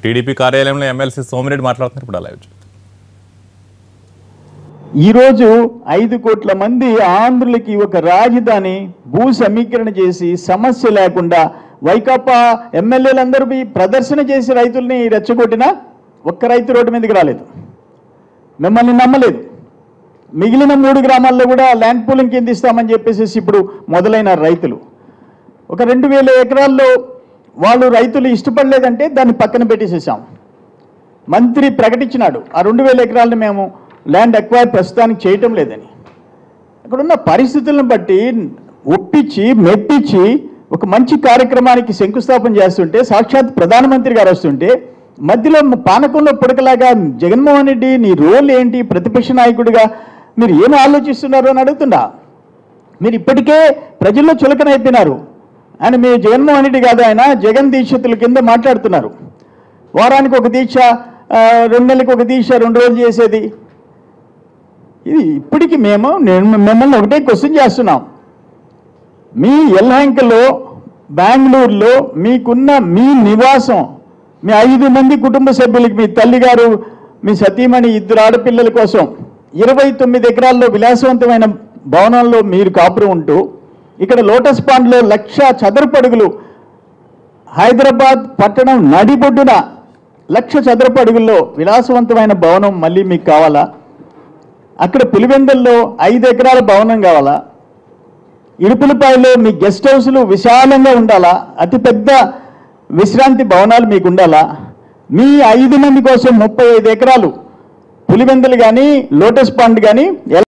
TDP కార్యాలయంలో MLC Somireddy మాట్లాడుతున్నారు. ఇప్పుడు అలా ఈరోజు 5 కోట్ల మంది ఆంధ్రులకి ఒక రాజధాని భూ సమీకరణ చేసి సమస్య లేకుండా వైకాపా ఎమ్మెల్యేలందరూ ప్రదర్శన చేసి రైతుల్ని రెచ్చగొట్టినా ఒక్క రైతు రోడ్డు మీదకి రాలేదు, మిమ్మల్ని నమ్మలేదు. మిగిలిన 3 గ్రామాల్లో కూడా ల్యాండ్ పూలింగ్ కింద ఇస్తామని చెప్పేసి ఇప్పుడు మొదలైన రైతులు ఒక 2000 ఎకరాల్లో వాళ్ళు రైతులు ఇష్టపడలేదంటే దాన్ని పక్కన పెట్టేసేసాం. మంత్రి ప్రకటించినాడు ఆ 2000 ఎకరాలను మేము ల్యాండ్ అక్వైర్ ప్రస్తుతానికి చేయటం లేదని. అక్కడున్న పరిస్థితులను బట్టి ఒప్పించి మెప్పించి ఒక మంచి కార్యక్రమానికి శంకుస్థాపన చేస్తుంటే సాక్షాత్ ప్రధానమంత్రి గారు వస్తుంటే మధ్యలో పానకంలో పుడకలాగా జగన్మోహన్ రెడ్డి నీ రోల్ ఏంటి, ప్రతిపక్ష నాయకుడిగా మీరు ఏం ఆలోచిస్తున్నారు అని అడుగుతున్నా. మీరు ఇప్పటికే ప్రజల్లో చులకనైపోయినారు. ఆయన మీ జగన్మోహన్ రెడ్డి కాదు, ఆయన జగన్ దీక్షతుల కింద మాట్లాడుతున్నారు. వారానికి ఒక దీక్ష, 2 నెలలకు ఒక దీక్ష, 2 రోజులు చేసేది. ఇది ఇప్పటికి నేను మిమ్మల్ని ఒకటే క్వశ్చన్ చేస్తున్నాం. మీ యలహంకలో బెంగళూరులో మీకున్న మీ నివాసం మీ 5 మంది కుటుంబ సభ్యులకి మీ తల్లిగారు మీ సతీమణి 2 ఆడపిల్లల కోసం 29 ఎకరాల్లో విలాసవంతమైన భవనంలో మీరు కాపురం ఉంటూ ఇక్కడ లోటస్ పాండ్లో 1,00,000 చదరపు అడుగులు హైదరాబాద్ పట్టణం నడిబొడ్డున 1,00,000 చదరపు అడుగుల్లో విలాసవంతమైన భవనం మళ్ళీ మీకు కావాలా? అక్కడ పులివెందుల్లో 5 ఎకరాల భవనం కావాలా? ఇరుపులపాయలో మీ గెస్ట్ హౌస్లు విశాలంగా ఉండాలా? అతిపెద్ద విశ్రాంతి భవనాలు మీకు ఉండాలా? మీ 5 మంది కోసం 35 ఎకరాలు పులివెందులు కానీ లోటస్ పాండ్ కానీ